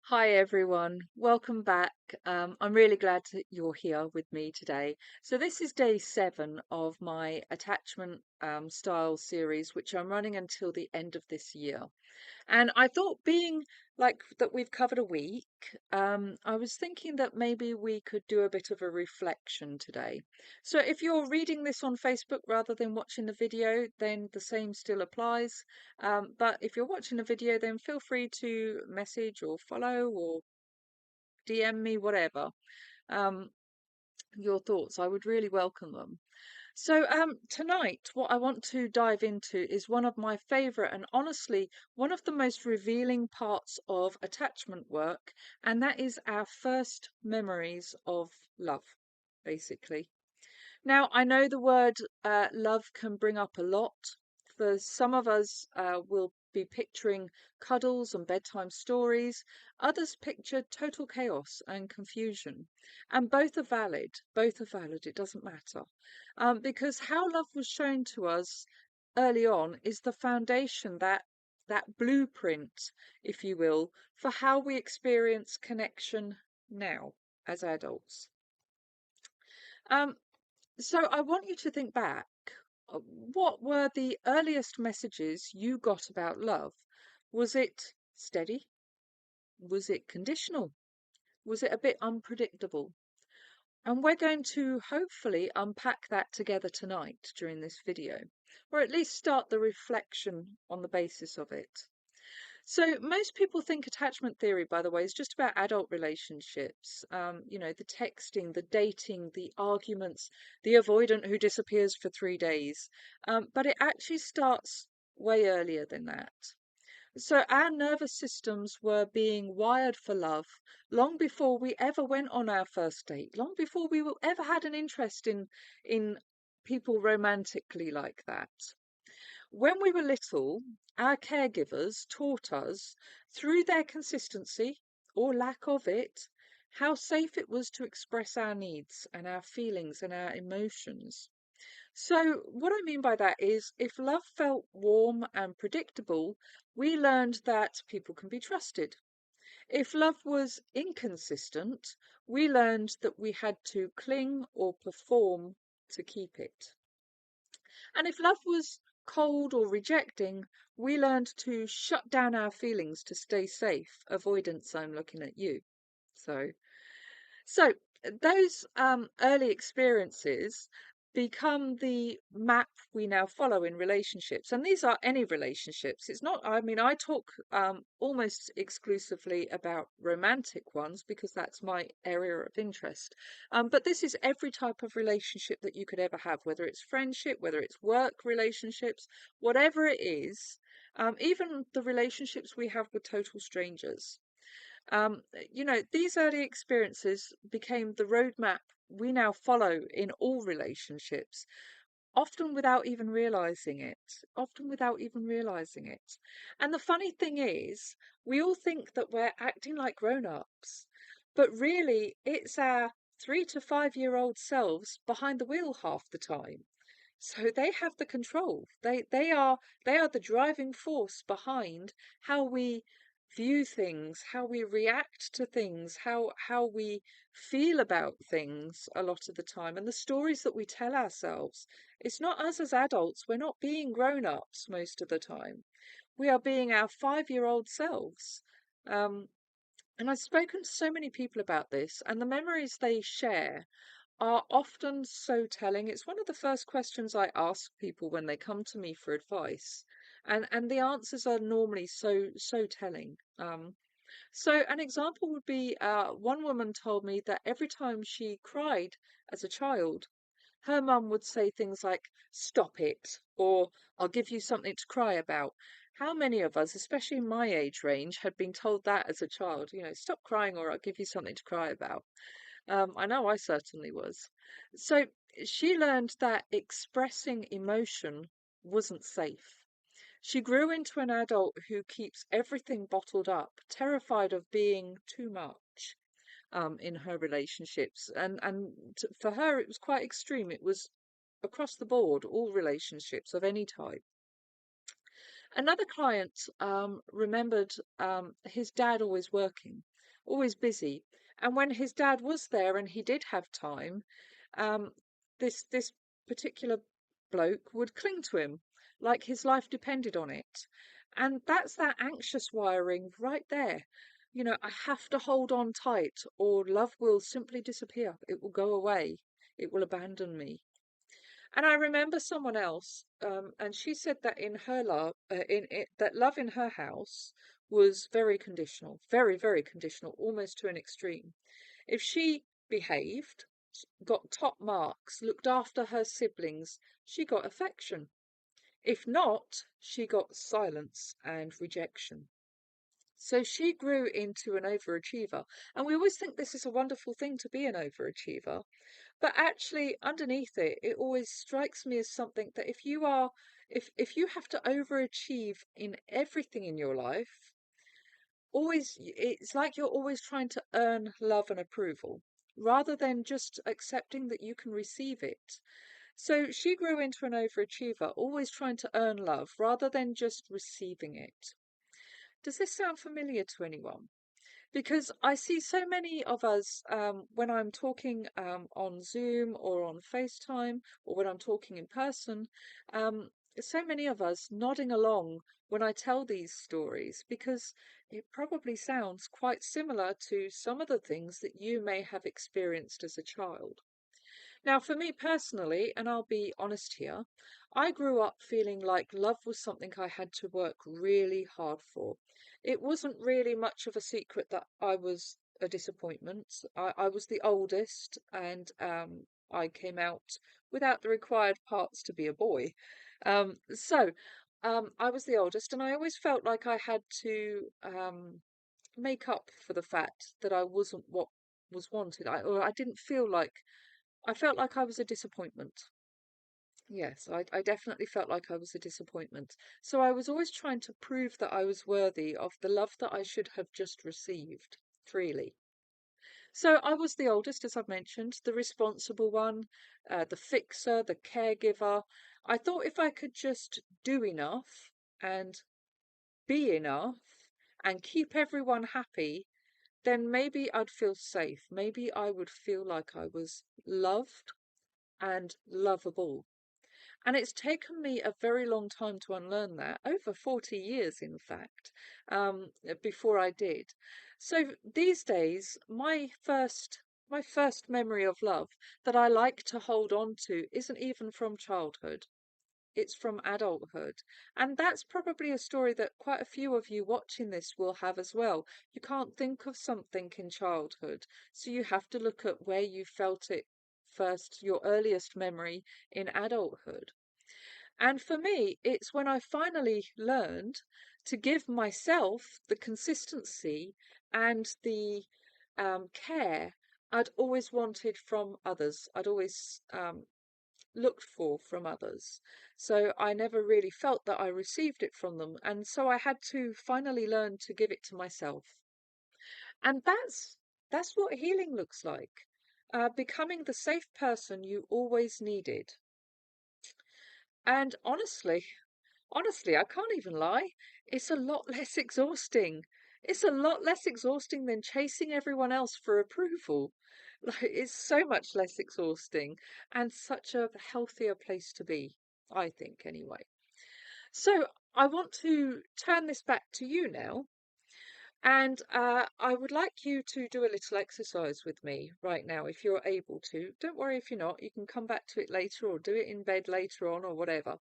Hi everyone, welcome back. I'm really glad that you're here with me today. So this is day 7 of my attachment style series, which I'm running until the end of this year. And I thought, being like that we've covered a week, I was thinking that maybe we could do a bit of a reflection today. So if you're reading this on Facebook rather than watching the video, then the same still applies. But if you're watching the video, then feel free to message or follow or DM me, whatever, um, your thoughts. I would really welcome them. So, tonight, what I want to dive into is one of my favorite and honestly one of the most revealing parts of attachment work, and that is our first memories of love, basically. Now, I know the word love can bring up a lot. For some of us, will be picturing cuddles and bedtime stories. Others picture total chaos and confusion. And both are valid. Both are valid. It doesn't matter. Because how love was shown to us early on is the foundation, that blueprint, if you will, for how we experience connection now as adults. Um, so I want you to think back. What were the earliest messages you got about love? Was it steady? Was it conditional? Was it a bit unpredictable? And we're going to hopefully unpack that together tonight during this video, or at least start the reflection on the basis of it. So most people think attachment theory, by the way, is just about adult relationships. The texting, the dating, the arguments, the avoidant who disappears for 3 days. But it actually starts way earlier than that. So our nervous systems were being wired for love long before we ever went on our first date, long before ever had an interest in people romantically like that. When we were little, our caregivers taught us, through their consistency or lack of it, how safe it was to express our needs and our feelings and our emotions. So, what I mean by that is, if love felt warm and predictable, we learned that people can be trusted. If love was inconsistent, we learned that we had to cling or perform to keep it. And if love was cold or rejecting, we learned to shut down our feelings to stay safe. Avoidance, I'm looking at you. So, so those early experiences become the map we now follow in relationships, and these are any relationships. It's not, I mean, I talk almost exclusively about romantic ones because that's my area of interest, but this is every type of relationship that you could ever have, whether it's friendship, whether it's work relationships, whatever it is, even the relationships we have with total strangers. These early experiences became the roadmap we now follow in all relationships, often without even realizing it. Often without even realizing it. And the funny thing is, we all think that we're acting like grown-ups, but really it's our 3 to 5 year old selves behind the wheel half the time. So they have the control. They are the driving force behind how we view things, how we react to things, how we feel about things a lot of the time, and the stories that we tell ourselves. It's not us as adults. We're not being grown-ups most of the time. We are being our 5 year old selves. Um, and I've spoken to so many people about this, and the memories they share are often so telling. It's one of the first questions I ask people when they come to me for advice, and the answers are normally so telling. So an example would be, one woman told me that every time she cried as a child, her mum would say things like, "Stop it," or "I'll give you something to cry about." How many of us, especially in my age range, had been told that as a child? Stop crying or I'll give you something to cry about. I know I certainly was. So she learned that expressing emotion wasn't safe. She grew into an adult who keeps everything bottled up, terrified of being too much in her relationships. And for her, it was quite extreme. It was across the board, all relationships of any type. Another client remembered his dad always working. always busy. And when his dad was there and he did have time, um, this particular bloke would cling to him like his life depended on it. And that's that anxious wiring right there. You know, I have to hold on tight or love will simply disappear. It will go away. It will abandon me. And I remember someone else, and she said that in her love, in it, that love in her house was very conditional, very, very conditional, almost to an extreme. If she behaved, got top marks, looked after her siblings, she got affection. If not, she got silence and rejection. So she grew into an overachiever. And we always think this is a wonderful thing to be an overachiever. But actually, underneath it, it always strikes me as something that if you have to overachieve in everything in your life, it's like you're always trying to earn love and approval rather than just accepting that you can receive it. So she grew into an overachiever, always trying to earn love rather than just receiving it. Does this sound familiar to anyone? Because I see so many of us when I'm talking on Zoom or on FaceTime or when I'm talking in person, um, so many of us nodding along when I tell these stories because it probably sounds quite similar to some of the things that you may have experienced as a child. Now, for me personally, and I'll be honest here, I grew up feeling like love was something I had to work really hard for. It wasn't really much of a secret that I was a disappointment. I was the oldest, and I came out without the required parts to be a boy. I was the oldest, and I always felt like I had to make up for the fact that I wasn't what was wanted. Or I didn't feel like I felt like I was a disappointment. Yes, I definitely felt like I was a disappointment. So I was always trying to prove that I was worthy of the love that I should have just received freely. So I was the oldest, as I've mentioned, the responsible one, the fixer, the caregiver. I thought if I could just do enough and be enough and keep everyone happy, then maybe I'd feel safe. Maybe I would feel like I was loved and lovable. And it's taken me a very long time to unlearn that, over 40 years, in fact, before I did. So these days, my first memory of love that I like to hold on to isn't even from childhood. It's from adulthood. And that's probably a story that quite a few of you watching this will have as well. You can't think of something in childhood, so you have to look at where you felt it first, your earliest memory in adulthood. And for me, it's when I finally learned to give myself the consistency and the care I'd always wanted from others. I'd always looked for from others. So I never really felt that I received it from them. And so I had to finally learn to give it to myself. And that's what healing looks like. Becoming the safe person you always needed. And honestly, I can't even lie. It's a lot less exhausting. It's a lot less exhausting than chasing everyone else for approval. Like, it's so much less exhausting and such a healthier place to be, I think, anyway. So, I want to turn this back to you now, and I would like you to do a little exercise with me right now, if you're able to. Don't worry if you're not, you can come back to it later or do it in bed later on or whatever.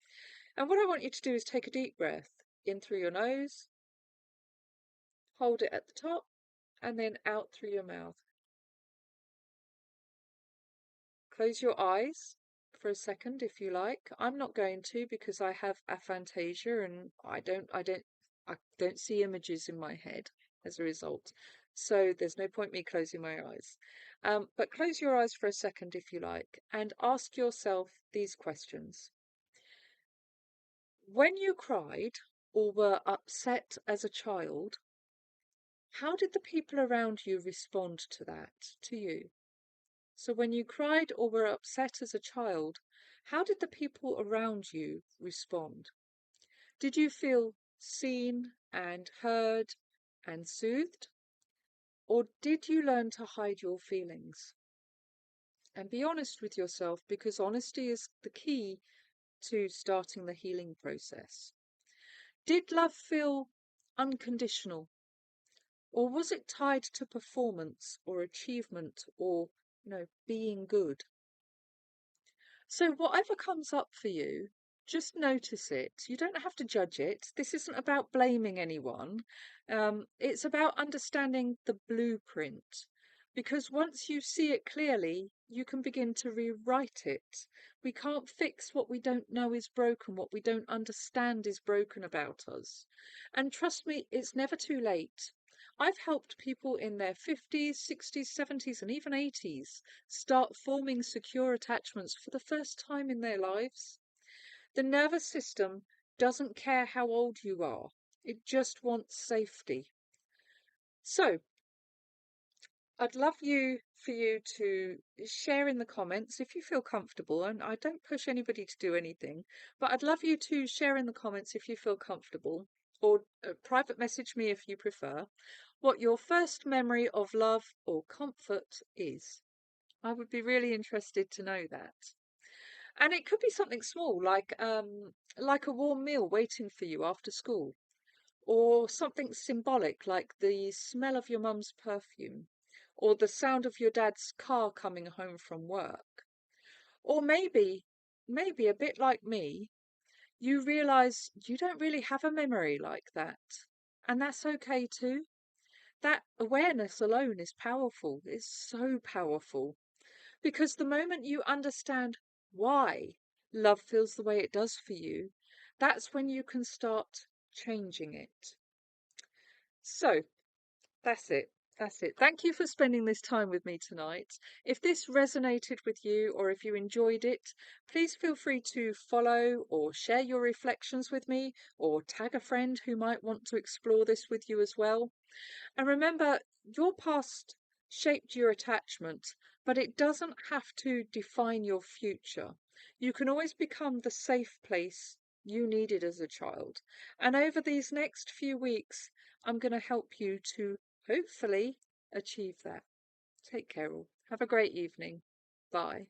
And what I want you to do is take a deep breath in through your nose, hold it at the top, and then out through your mouth. Close your eyes for a second if you like. I'm not going to because I have aphantasia and I don't see images in my head as a result. So there's no point me closing my eyes. But close your eyes for a second if you like and ask yourself these questions. When you cried or were upset as a child, how did the people around you respond to that, to you? So when you cried or were upset as a child, how did the people around you respond? Did you feel seen and heard and soothed? Or did you learn to hide your feelings? And be honest with yourself, because honesty is the key to starting the healing process. Did love feel unconditional? Or was it tied to performance or achievement or, being good? So, whatever comes up for you, just notice it. You don't have to judge it. This isn't about blaming anyone. It's about understanding the blueprint. Because once you see it clearly, you can begin to rewrite it. We can't fix what we don't know is broken, what we don't understand is broken about us. And trust me, it's never too late. I've helped people in their 50s, 60s, 70s, and even 80s start forming secure attachments for the first time in their lives. The nervous system doesn't care how old you are, it just wants safety. So, I'd love for you to share in the comments if you feel comfortable, and I don't push anybody to do anything, but I'd love you to share in the comments if you feel comfortable, or private message me if you prefer, what your first memory of love or comfort is. I would be really interested to know that. And it could be something small, like a warm meal waiting for you after school, or something symbolic like the smell of your mum's perfume, or the sound of your dad's car coming home from work. Or maybe a bit like me, you realize you don't really have a memory like that. And that's okay too. That awareness alone is powerful. It's so powerful. Because the moment you understand why love feels the way it does for you, that's when you can start changing it. So that's it. That's it. Thank you for spending this time with me tonight. If this resonated with you or if you enjoyed it, please feel free to follow or share your reflections with me or tag a friend who might want to explore this with you as well. And remember, your past shaped your attachment, but it doesn't have to define your future. You can always become the safe place you needed as a child. And over these next few weeks, I'm going to help you to hopefully achieve that. Take care all. Have a great evening. Bye.